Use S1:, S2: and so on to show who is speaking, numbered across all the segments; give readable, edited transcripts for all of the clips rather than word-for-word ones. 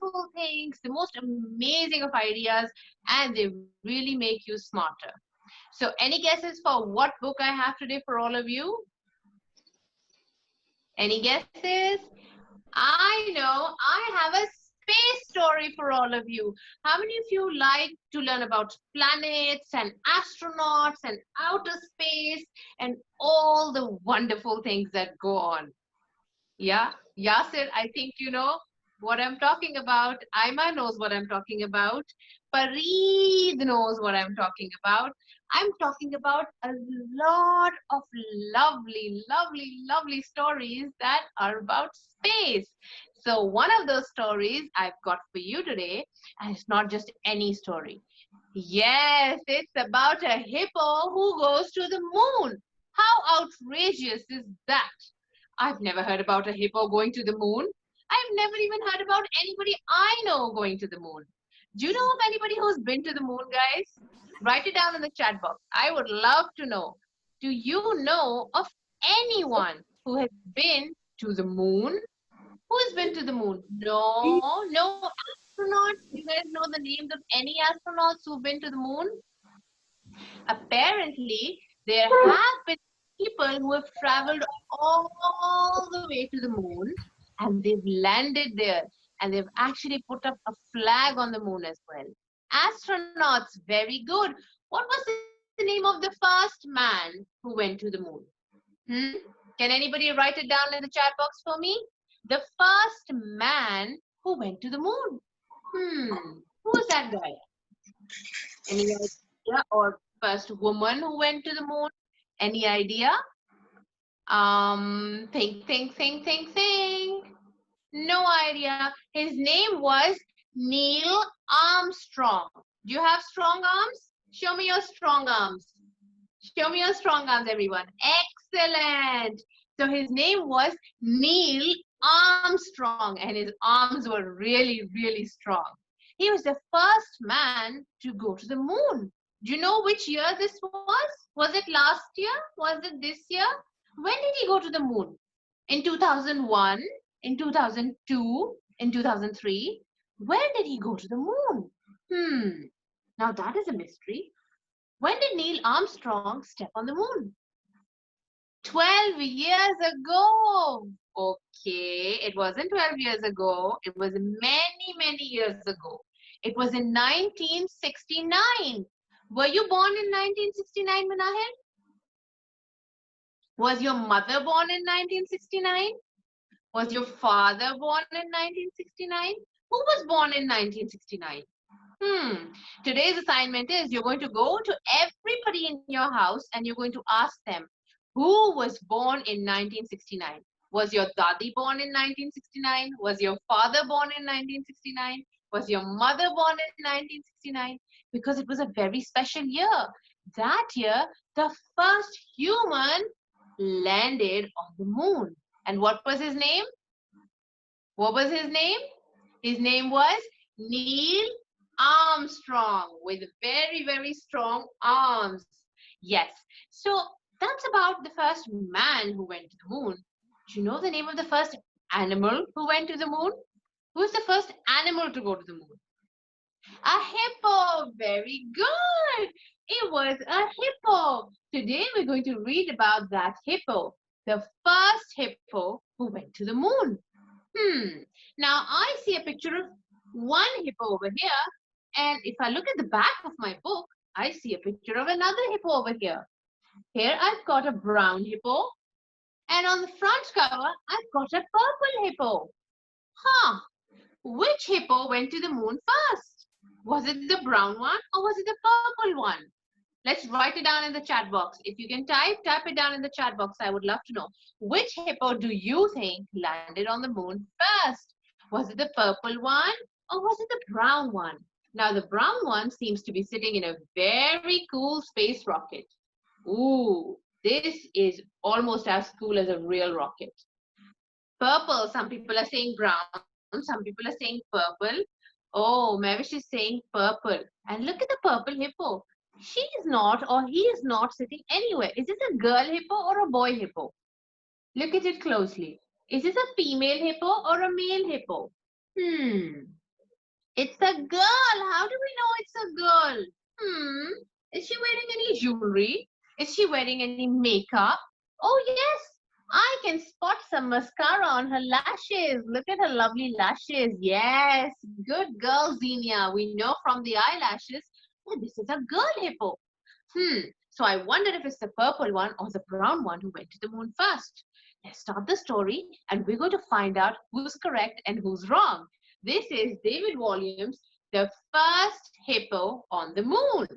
S1: wonderful things, the most amazing of ideas, and they really make you smarter. So any guesses for what book I have today for all of you? Any guesses? I know I have a space story for all of you. How many of you like to learn about planets and astronauts and outer space and all the wonderful things that go on? Yeah, Yasir, I think you know what I'm talking about. Aima knows what I'm talking about. Fareed knows what I'm talking about. I'm talking about a lot of lovely, lovely, lovely stories that are about space. So one of those stories I've got for you today, and it's not just any story. Yes, it's about a hippo who goes to the moon. How outrageous is that? I've never heard about a hippo going to the moon. I've never even heard about anybody I know going to the moon. Do you know of anybody who's been to the moon, guys? Write it down in the chat box. I would love to know. Do you know of anyone who has been to the moon? Who has been to the moon? No, no astronauts. You guys know the names of any astronauts who've been to the moon? Apparently, there have been people who have traveled all the way to the moon and they've landed there and they've actually put up a flag on the moon as well. Astronauts, very good. What was the name of the first man who went to the moon? Hmm? Can anybody write it down in the chat box for me? The first man who went to the moon. Who was that guy? Any idea? Or first woman who went to the moon? Any idea? Think. No idea. His name was Neil Armstrong. Do you have strong arms? Show me your strong arms. Show me your strong arms, everyone. Excellent. So his name was Neil Armstrong, and his arms were really, really strong. He was the first man to go to the moon. Do you know which year this was? Was it last year? Was it this year? When did he go to the moon? In 2001? In 2002? In 2003? When did he go to the moon? Now that is a mystery. When did Neil Armstrong step on the moon? 12 years ago. Okay, it wasn't 12 years ago. It was many, many years ago. It was in 1969. Were you born in 1969, Manahir? Was your mother born in 1969? Was your father born in 1969? Who was born in 1969? Today's assignment is you're going to go to everybody in your house and you're going to ask them, who was born in 1969? Was your daddy born in 1969? Was your father born in 1969? Was your mother born in 1969? Because it was a very special year. That year, the first human landed on the moon. And what was his name? What was his name? His name was Neil Armstrong, with very, very strong arms. Yes. So that's about the first man who went to the moon. Do you know the name of the first animal who went to the moon? Who was the first animal to go to the moon? A hippo. Very good. It was a hippo. Today we're going to read about that hippo, the first hippo who went to the moon. Now I see a picture of one hippo over here, and if I look at the back of my book, I see a picture of another hippo over here. Here I've got a brown hippo, and on the front cover, I've got a purple hippo. Which hippo went to the moon first? Was it the brown one or was it the purple one? Let's write it down in the chat box. If you can type it down in the chat box. I would love to know. Which hippo do you think landed on the moon first? Was it the purple one or was it the brown one? Now, the brown one seems to be sitting in a very cool space rocket. Ooh, this is almost as cool as a real rocket. Purple, some people are saying brown, some people are saying purple. Oh, Mavish is saying purple. And look at the purple hippo. She is not or he is not sitting anywhere. Is this a girl hippo or a boy hippo? Look at it closely. Is this a female hippo or a male hippo? It's a girl. How do we know it's a girl? Is she wearing any jewelry? Is she wearing any makeup? Oh, yes. I can spot some mascara on her lashes. Look at her lovely lashes. Yes. Good girl, Xenia. We know from the eyelashes that this is a girl hippo. So I wonder if it's the purple one or the brown one who went to the moon first. Let's start the story and we're going to find out who's correct and who's wrong. This is David Williams, the first hippo on the moon.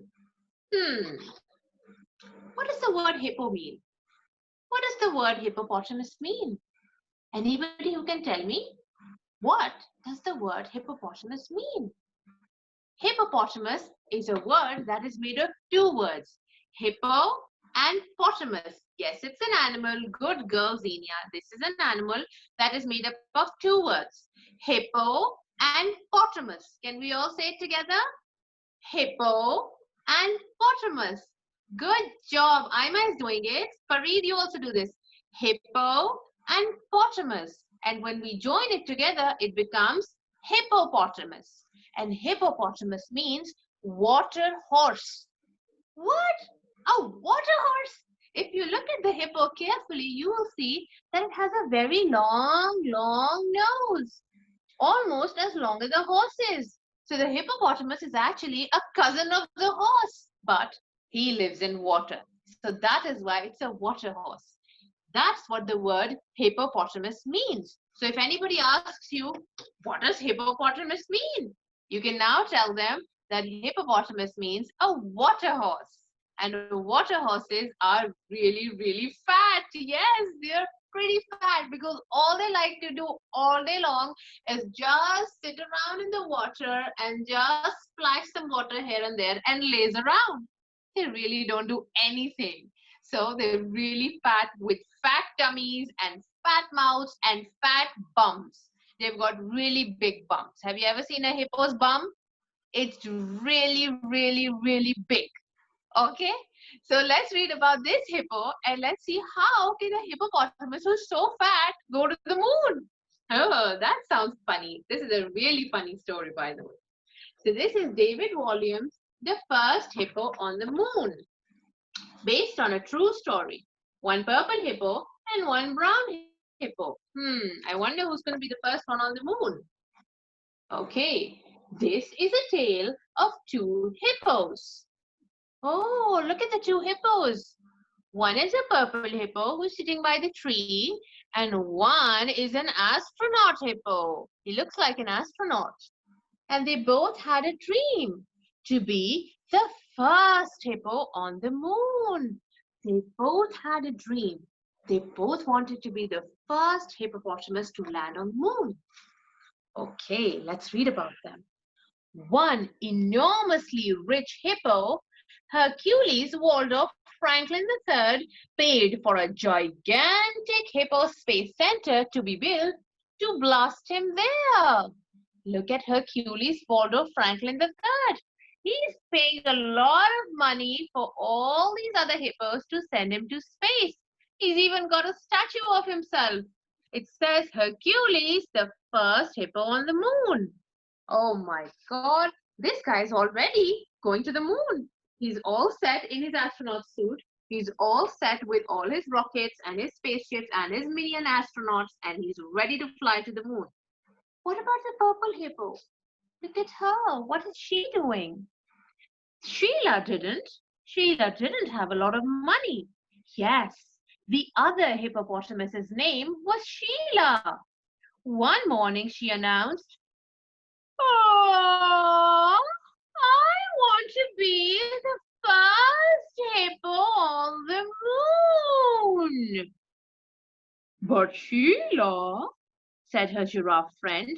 S1: What does the word hippo mean? What does the word hippopotamus mean? Anybody who can tell me? What does the word hippopotamus mean? Hippopotamus is a word that is made of two words, hippo and potamus. Yes, it's an animal. Good girl, Xenia. This is an animal that is made up of two words, hippo and potamus. Can we all say it together? Hippo and potamus. Good job. Aima is doing it. Fareed, you also do this. Hippo and potamus. And when we join it together, it becomes hippopotamus. And hippopotamus means water horse. What? A water horse? If you look at the hippo carefully, you will see that it has a very long nose. Almost as long as a horse is. So the hippopotamus is actually a cousin of the horse, but he lives in water. So that is why it's a water horse. That's what the word hippopotamus means. So if anybody asks you, what does hippopotamus mean? You can now tell them that hippopotamus means a water horse. And water horses are really fat. Yes, they're pretty fat because all they like to do all day long is just sit around in the water and just splash some water here and there and laze around. They really don't do anything. So they're really fat with fat tummies and fat mouths and fat bums. They've got really big bums. Have you ever seen a hippo's bum? It's really big. Okay, so let's read about this hippo and let's see how can a hippopotamus who's so fat go to the moon. Oh, that sounds funny. This is a really funny story, by the way. So this is David Williams, the first hippo on the moon, based on a true story. One purple hippo and one brown hippo. I wonder who's going to be the first one on the moon. Okay, this is a tale of two hippos. Oh, look at the two hippos. One is a purple hippo who's sitting by the tree, and one is an astronaut hippo. He looks like an astronaut. And they both had a dream to be the first hippo on the moon. They both had a dream. They both wanted to be the first hippopotamus to land on the moon. Okay, let's read about them. One enormously rich hippo, Hercules Waldorf Franklin III, paid for a gigantic hippo space center to be built to blast him there. Look at Hercules Waldorf Franklin III. He's paying a lot of money for all these other hippos to send him to space. He's even got a statue of himself. It says Hercules, the first hippo on the moon. Oh my God, this guy's already going to the moon. He's all set in his astronaut suit. He's all set with all his rockets and his spaceships and his minion astronauts, and he's ready to fly to the moon. What about the purple hippo? Look at her. What is she doing? Sheila didn't. Sheila didn't have a lot of money. Yes, the other hippopotamus's name was Sheila. One morning she announced, "Oh, I want to be the first hippo on the moon." "But Sheila," said her giraffe friend,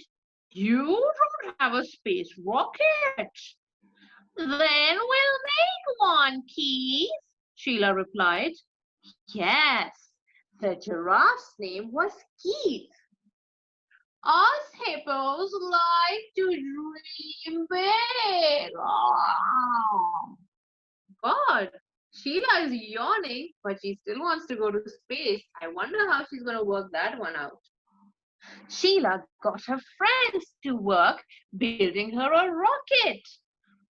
S1: "you don't have a space rocket." "Then we'll make one, Keith," Sheila replied. Yes, the giraffe's name was Keith. Us hippos like to dream big. Oh. God, Sheila is yawning, but she still wants to go to space. I wonder how she's going to work that one out. Sheila got her friends to work building her a rocket.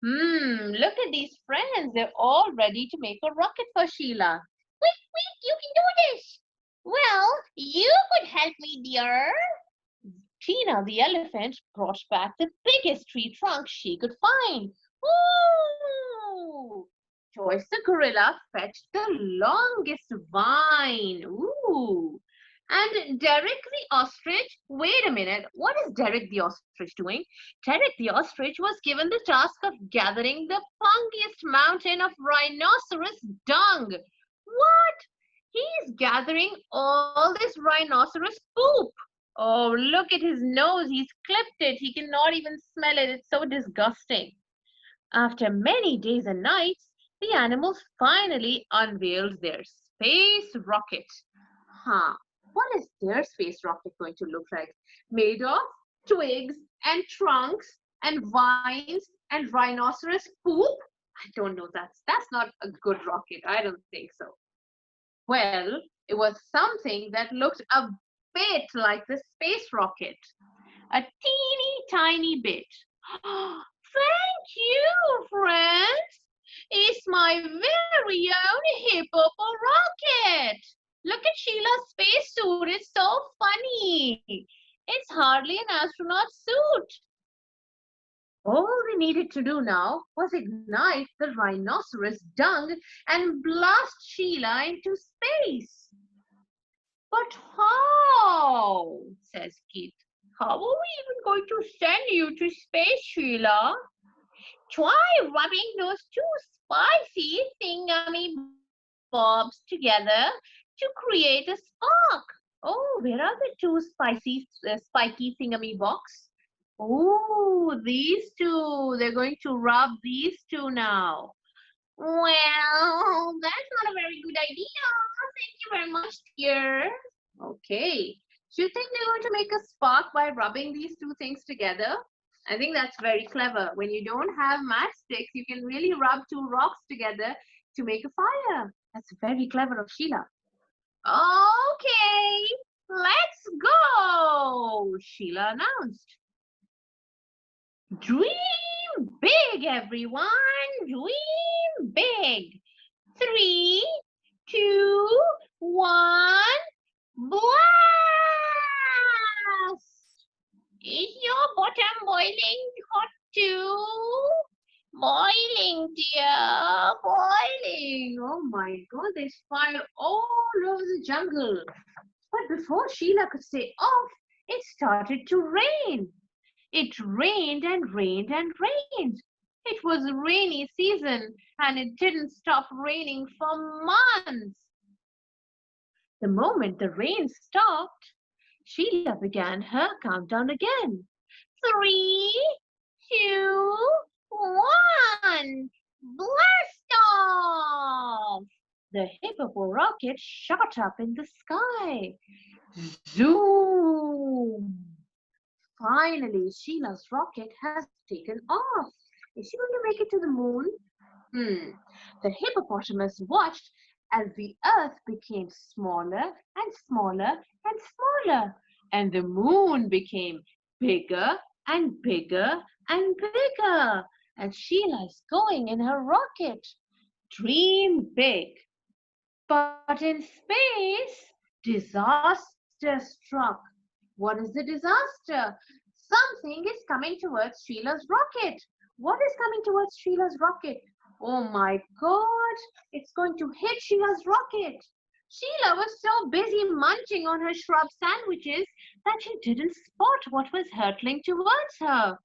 S1: Look at these friends. They're all ready to make a rocket for Sheila.
S2: Quick, quick, you can do this. Well, you could help me, dear.
S1: Tina the elephant brought back the biggest tree trunk she could find. Ooh! Joyce the gorilla fetched the longest vine. Ooh! And Derek the ostrich, wait a minute, what is Derek the ostrich doing? Derek the ostrich was given the task of gathering the funkiest mountain of rhinoceros dung. What? He's gathering all this rhinoceros poop. Oh, look at his nose. He's clipped it. He cannot even smell it. It's so disgusting. After many days and nights, the animals finally unveiled their space rocket. Huh. What is their space rocket going to look like? Made of twigs and trunks and vines and rhinoceros poop? I don't know. That's not a good rocket. I don't think so. Well, it was something that looked a bit like the space rocket. A teeny tiny bit. Thank you, friends. It's my very own hippopo rocket. Look at Sheila's spacesuit. It's so funny. It's hardly an astronaut suit. All they needed to do now was ignite the rhinoceros dung and blast Sheila into space. But how? Says Keith. How are we even going to send you to space, Sheila?
S2: Try rubbing those two spicy thingamy bobs together to create a spark.
S1: Oh, where are the two spiky thingamy box? Oh, these two. They're going to rub these two now.
S2: Well, that's not a very good idea. Thank you very much, dear.
S1: Okay. Do you think they're going to make a spark by rubbing these two things together? I think that's very clever. When you don't have matchsticks, you can really rub two rocks together to make a fire. That's very clever of Sheila. Okay, let's go, Sheila announced. Dream big, everyone. Dream big. 3, 2, 1, blast!
S2: Is your bottom boiling hot too? Boiling, dear, boiling.
S1: Oh my God, there's fire all over the jungle. But before Sheila could say off, it started to rain. It rained and rained and rained. It was a rainy season and it didn't stop raining for months. The moment the rain stopped, Sheila began her countdown again.
S2: 3, 2, 1, blast off!
S1: The hippopo rocket shot up in the sky. Zoom! Finally, Sheila's rocket has taken off. Is she going to make it to the moon? The hippopotamus watched as the earth became smaller and smaller and smaller, and the moon became bigger and bigger and bigger. And Sheila is going in her rocket. Dream big. But in space, disaster struck. What is the disaster? Something is coming towards Sheila's rocket. What is coming towards Sheila's rocket? Oh my God, it's going to hit Sheila's rocket. Sheila was so busy munching on her shrub sandwiches that she didn't spot what was hurtling towards her.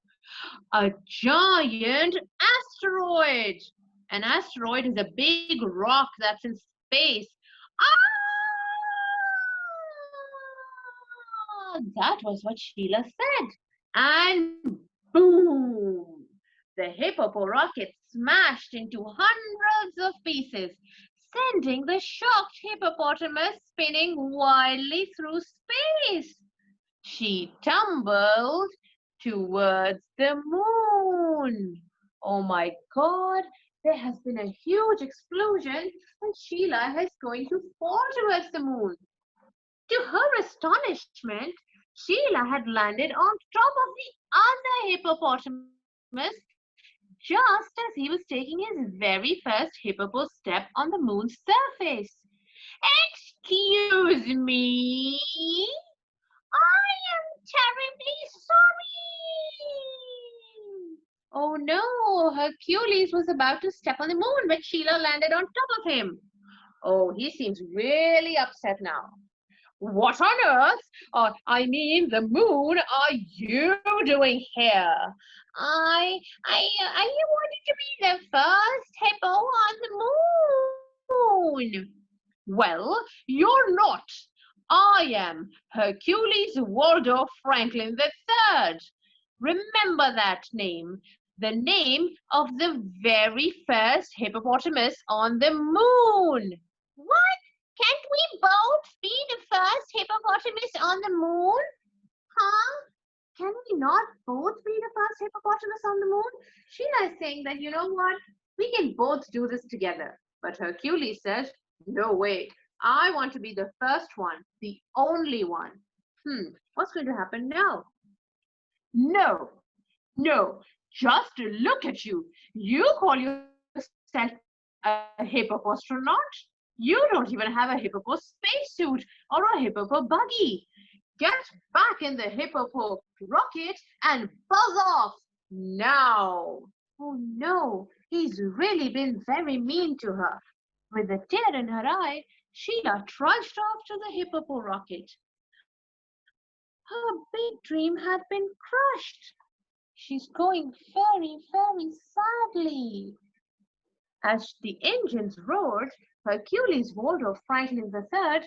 S1: A giant asteroid. An asteroid is a big rock that's in space. Ah! That was what Sheila said. And boom! The hippopo rocket smashed into hundreds of pieces, sending the shocked hippopotamus spinning wildly through space. She tumbled towards the moon. Oh my God, there has been a huge explosion and Sheila is going to fall towards the moon. To her astonishment, Sheila had landed on top of the other hippopotamus just as he was taking his very first hippopo step on the moon's surface. Excuse me,
S2: I am terribly sorry.
S1: oh no, Hercules was about to step on the moon when Sheila landed on top of him. Oh, he seems really upset now. What on earth, I mean the moon, are you doing here?
S2: I wanted to be the first hippo on the moon.
S1: Well, you're not. I am Hercules Waldo Franklin III. Remember that name, the name of the very first hippopotamus on the moon.
S2: What? Can't we both be the first hippopotamus on the moon? Huh?
S1: Can we not both be the first hippopotamus on the moon? Sheila is saying that, you know what? We can both do this together. But Hercules says, no way. I want to be the first one, the only one. What's going to happen now? No, no, just look at you. You call yourself a hippopostronaut? You don't even have a hippo spacesuit or a hippo buggy. Get back in the hippo rocket and buzz off now. Oh no, he's really been very mean to her. With a tear in her eye, Sheila trudged off to the hippo rocket. Her big dream had been crushed. She's going very, very sadly. As the engines roared, Hercules Waldo Franklin III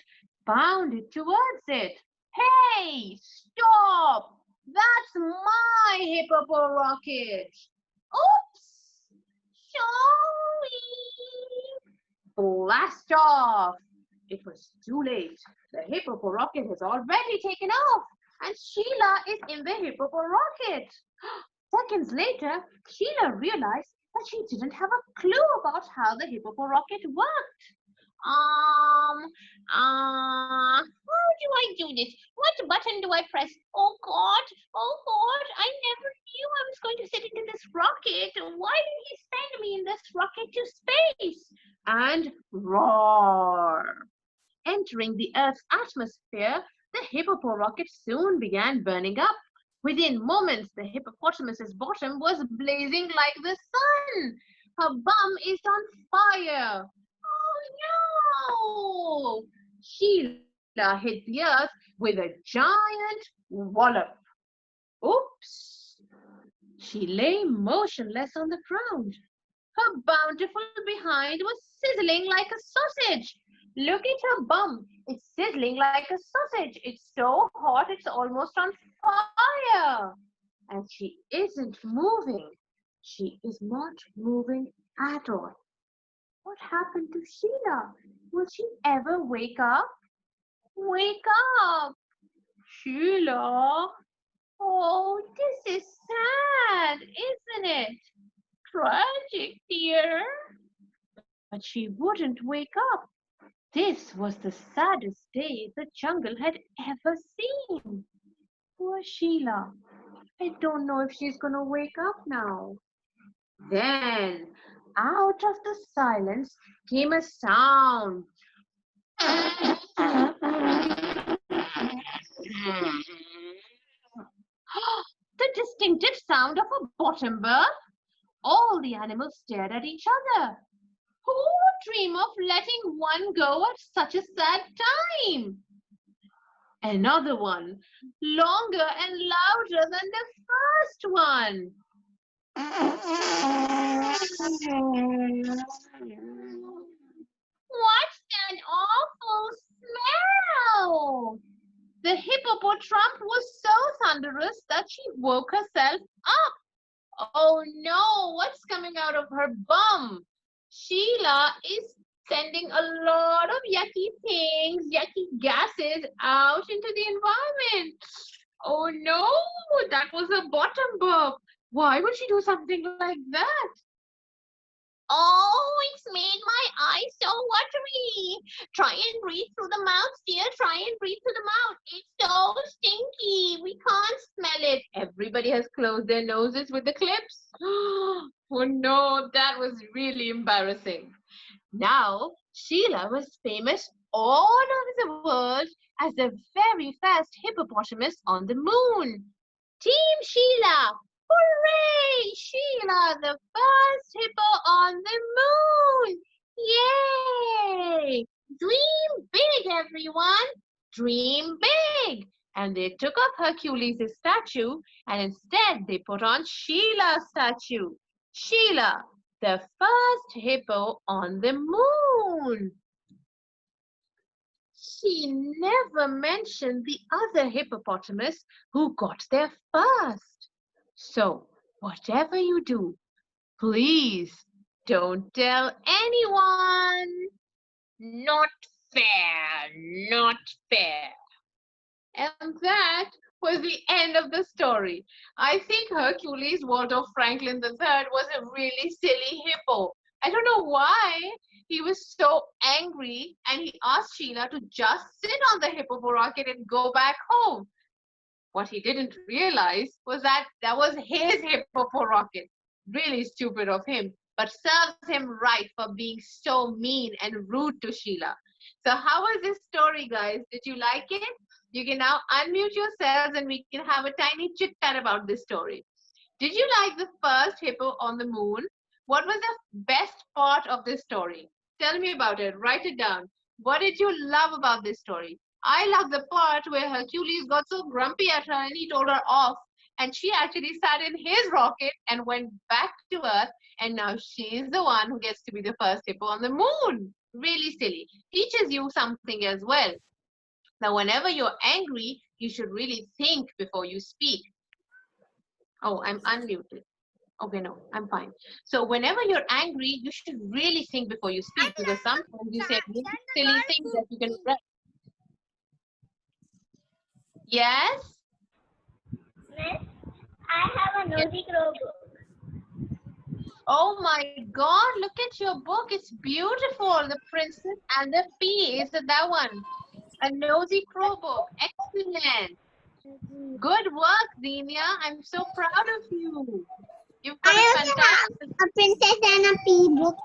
S1: bounded towards it. Hey, stop! That's my hippo rocket.
S2: Oops! Sorry.
S1: Blast off! It was too late. The hippo rocket has already taken off, and Sheila is in the hippo rocket. Seconds later, Sheila realized that she didn't have a clue about how the hippo rocket worked.
S2: How do I do this? What button do I press? Oh God, I never knew I was going to sit into this rocket. Why did he send me in this rocket to space?
S1: And roar! Entering the Earth's atmosphere, the hippo rocket soon began burning up. Within moments, the hippopotamus's bottom was blazing like the sun. Her bum is on fire.
S2: Oh no!
S1: Sheila hit the earth with a giant wallop. Oops! She lay motionless on the ground. Her bountiful behind was sizzling like a sausage. Look at her bum. It's sizzling like a sausage. It's so hot it's almost on fire. And she isn't moving. She is not moving at all. What happened to Sheila? Will she ever wake up? Wake up! Sheila!
S2: Oh, this is sad, isn't it? Tragic, dear.
S1: But she wouldn't wake up. This was the saddest day the jungle had ever seen. Poor Sheila. I don't know if she's going to wake up now. Then, out of the silence came a sound. The distinctive sound of a bottom bird. All the animals stared at each other. Who would dream of letting one go at such a sad time? Another one, longer and louder than the first one.
S2: What's that awful smell?
S1: The hippopotamus was so thunderous that she woke herself up. Oh no, what's coming out of her bum? Sheila is sending a lot of yucky things, yucky gases out into the environment. Oh no, that was a bottom burp. Why would she do something like that?
S2: Oh, it's made my eyes so watery. Try and breathe through the mouth, dear. Try and breathe through the mouth. It's so stinky. We can't smell it.
S1: Everybody has closed their noses with the clips. Oh no, that was really embarrassing. Now, Sheila was famous all over the world as the very first hippopotamus on the moon. Team Sheila! Hooray! Sheila, the first hippo on the moon! Yay! Dream big, everyone! Dream big! And they took off Hercules' statue and instead they put on Sheila's statue. Sheila, the first hippo on the moon. She never mentioned the other hippopotamus who got there first. So, whatever you do, please don't tell anyone.
S2: Not fair. Not fair.
S1: And that was the end of the story. I think Hercules Walter Franklin III was a really silly hippo. I don't know why he was so angry and he asked Sheila to just sit on the hippo rocket and go back home. What he didn't realize was that that was his hippo rocket. Really stupid of him, but serves him right for being so mean and rude to Sheila. So how was this story, guys? Did you like it? You can now unmute yourselves and we can have a tiny chit chat about this story. Did you like the first hippo on the moon? What was the best part of this story? Tell me about it. Write it down. What did you love about this story? I love the part where Hercules got so grumpy at her and he told her off. And she actually sat in his rocket and went back to Earth. And now she's the one who gets to be the first hippo on the moon. Really silly. Teaches you something as well. Now, whenever you're angry, you should really think before you speak. Oh, I'm unmuted. Okay, no, I'm fine. So whenever you're angry, you should really think before you speak because sometimes you say really silly things that you can regret. Yes?
S2: Miss, I have a nosy crow book.
S1: Oh my God, look at your book. It's beautiful. The Princess and the Pea. Is it that one? A nosy crow book. Excellent. Good work, Xenia. I'm so proud of you. You've got a fantastic.
S2: A princess and a pea book.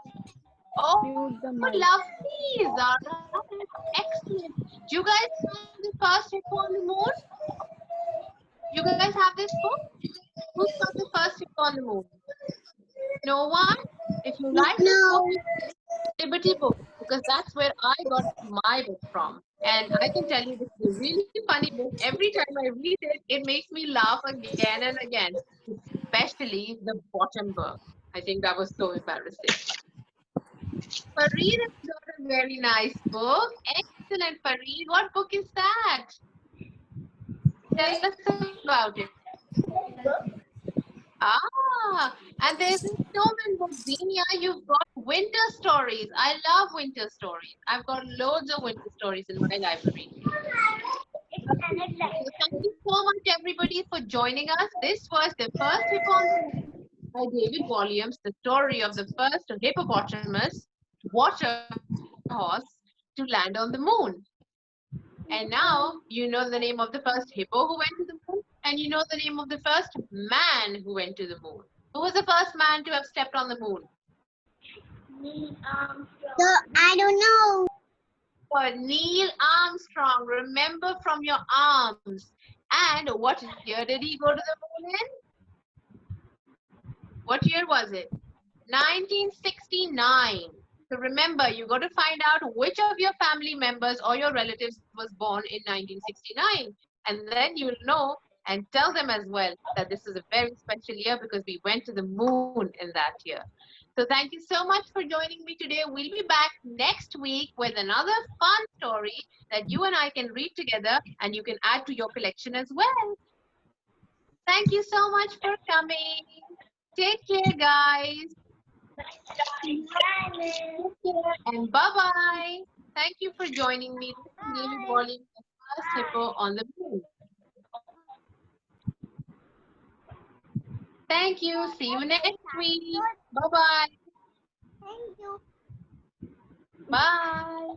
S1: Oh, lovely, Zara. Excellent. Do you guys have the first hippo on the moon? You guys have this book? Who's got the first hippo on the moon? No one? If you like this book, Liberty book, because that's where I got my book from. And I can tell you this is a really funny book. Every time I read it, it makes me laugh again and again, especially the bottom book. I think that was so embarrassing. Fareed has got a very nice book. Excellent, Fareed. What book is that? Tell us about it. Ah, and there's a snowman book, Xenia. You've got winter stories. I love winter stories. I've got loads of winter stories in my library. So thank you so much, everybody, for joining us. This was the first hippo on the moon by David Williams, the story of the first hippopotamus, water horse, to land on the moon. And now you know the name of the first hippo who went to the moon, and you know the name of the first man who went to the moon. Who was the first man to have stepped on the moon?
S2: Neil Armstrong. I don't know.
S1: Neil Armstrong. Remember from your arms. And what year did he go to the moon in? What year was it? 1969. So remember, you got to find out which of your family members or your relatives was born in 1969. And then you'll know and tell them as well that this is a very special year because we went to the moon in that year. So thank you so much for joining me today. We'll be back next week with another fun story that you and I can read together and you can add to your collection as well. Thank you so much for coming. Take care, guys. And bye-bye. Thank you for joining me. David Williams, the first hippo on the moon. Thank you. See you next week. Bye-bye.
S2: Thank you.
S1: Bye.